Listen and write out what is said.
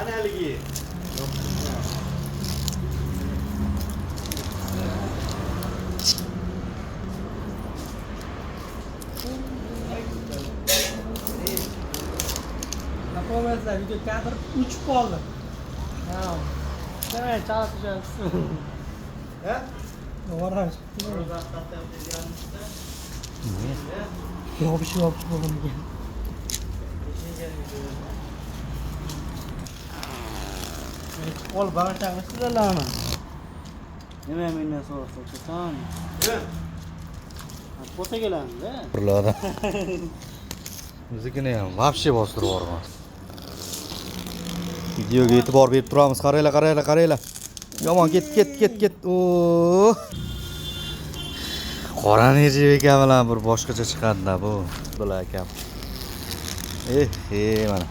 Ana haligi. Напомнится, видеокадр uçup qoldi. Ha. Demak, chalib turasiz. Ha? Oranj. Yopish bo'lgan. Qo'l bag'ishlarni sizlarmi? Nima mendan so'rashsan? Qo'sa kelamiz-da. Burlarda. Biznikini ham вообще bostirib yuborgan. Videoga e'tibor berib turamiz. Qaranglar. Yomon ket. Oo. Qora Nerjibek aka bilan bir boshqacha chiqadi-da bu. Bular akam. Mana.